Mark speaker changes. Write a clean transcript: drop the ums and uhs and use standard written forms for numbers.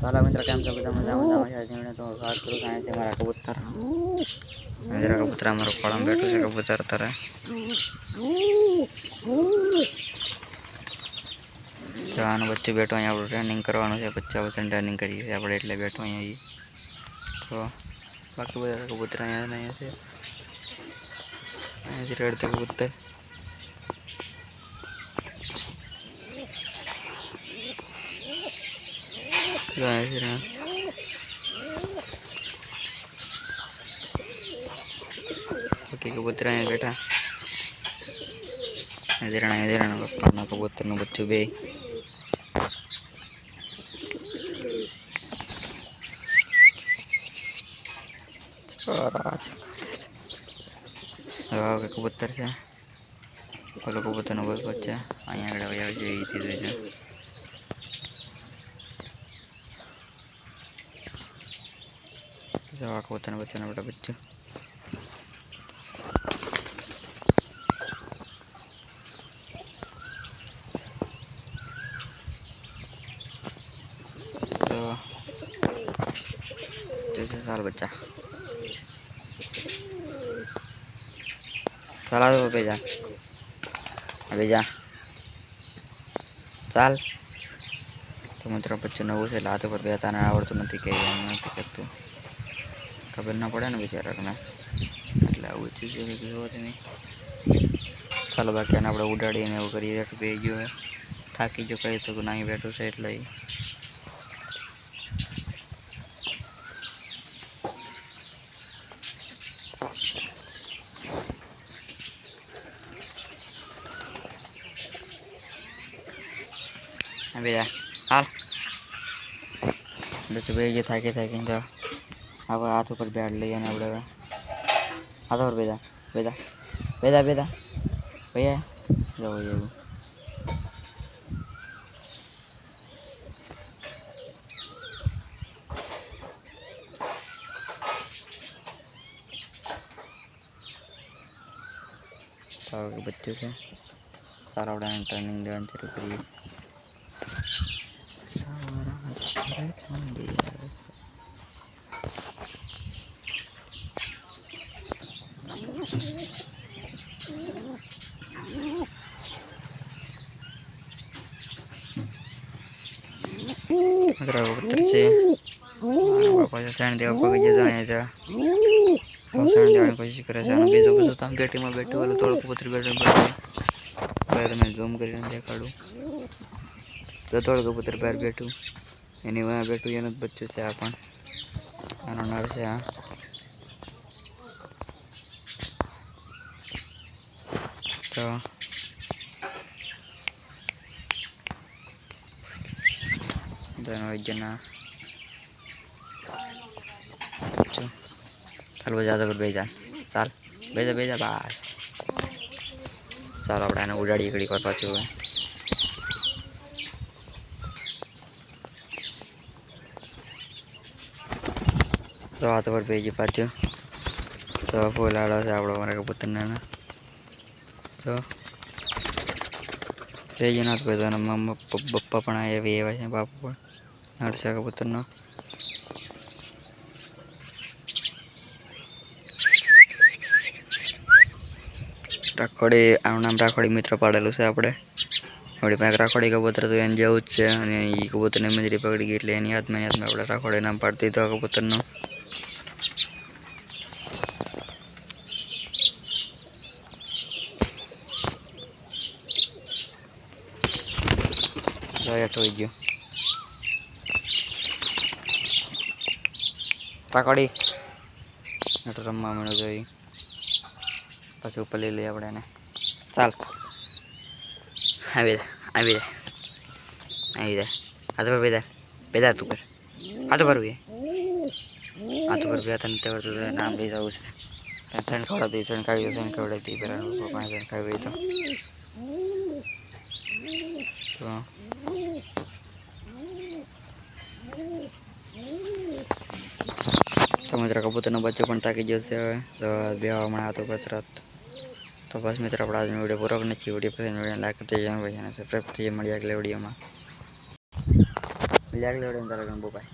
Speaker 1: Hello मित्र केम छो બધા મજામાં છે જીવને તો વાત કરું કાંઈ છે મારા કબૂતર જરા કબૂતર અમારો ખોળામાં બેઠું છે કબૂતર તારે તો આનું બચ્ચું બેઠું અહીંયા આપણે ટ્રેનિંગ કરવાનું છે 50% ટ્રેનિંગ કરીએ છીએ આપણે એટલે બેઠું અહીંયા તો બાકી બધા કબૂતર અહીંયા છે અહીંયાથી રડતા કબૂતર बाकी कबूतर अँ बैठा हिरण पप्पा कबूतर बच्चों बे कबूतर से बोलो कबूतर बहुत बच्चा अँ कबूतर बच्चा बेटा बच्चों तो साल बच्चा चला दो भेजा भेजा चाल तो मित्रों बच्चों नवू से लात पर बेहता आवड़त नहीं कहीं करते खबर ना पड़े ना बेचारा ने એટલે આવું ચીજ છે કે જો તમે ચાલો બાકી આને આપણે ઉડાડીને એવું કરીએ તો બે ગયો હે થાકી જો કહી શકું નહીં બેઠું છે એટલે બેજા હાલ બચ્ચું બે ગયો થાકી થાકીને તો अब हाथ ऊपर बैठ लिया ना बड़ा हाथ और बेदा बेदा बेदा बेदा भैया जाओ ये तो बच्चों से सारा उड़ान ट्रेनिंग देना शुरू करिए कबूतर से सैन देवा पग जाए सैन देवानी कोशिश करे बीजो बजो तम पेटी में बैठे वाले थोड़ा कबूतर बैठे बैठे मैं जूम कर देखाड़ू तो थोड़ा कबूतर पैर बैठू एनी वहाँ बैठू ये बच्चों से आप नर से हाँ तो दोनों जना चल बजा तो बेजा चल बेजा बेजा बस सारा अपने उड़ाड़ी घड़ी कर पाचू तो हाथ पर भेजी पाचू तो फूल आड़ो से आप हमारे कबूतर ने तो भेजी ना तो मम्मा पप्पा पण आए बापू पण नड़से कबूतर नो राखोड़ी आनु नाम राखोड़ी मित्र पाड़ेलू से आपणे अपनी पास राखोड़ी कबूतर तो एन जेवुं ज छे अने ई कबूतर ने मजरी पकड़ी गई एटले एनी हाथ में आपणे राखोड़ी नाम पाड़ी दीधो कबूतर नो जोई गयो राखोड़ी एटो रमवा मळ्यो जोई પછી ઉપર લઈ લઈએ આપણે એને ચાલ આવી જાય હાથ પર બેદા બેદા તું પર હાથ પર બે તને તેવડ તો નામ લઈ જવું છે સણ ખવડાવી સણ ખવડાવી પેલા પપ્પા સણ ખાવી તો મિત્ર કબૂતરનો બચ્ચો પણ થાકી જશે હવે તો બેવા હમણાં હાથ ઉપર તરત तो बस मित्र अपना आज वीडियो पूरा करने चाहिए वीडियो पसंद वीडियो लाइक करते जाए भाई सब्सक्राइब करते मળી આગળ વિડીયોમાં। લેગ લેવડે તારા ગણ બોપાય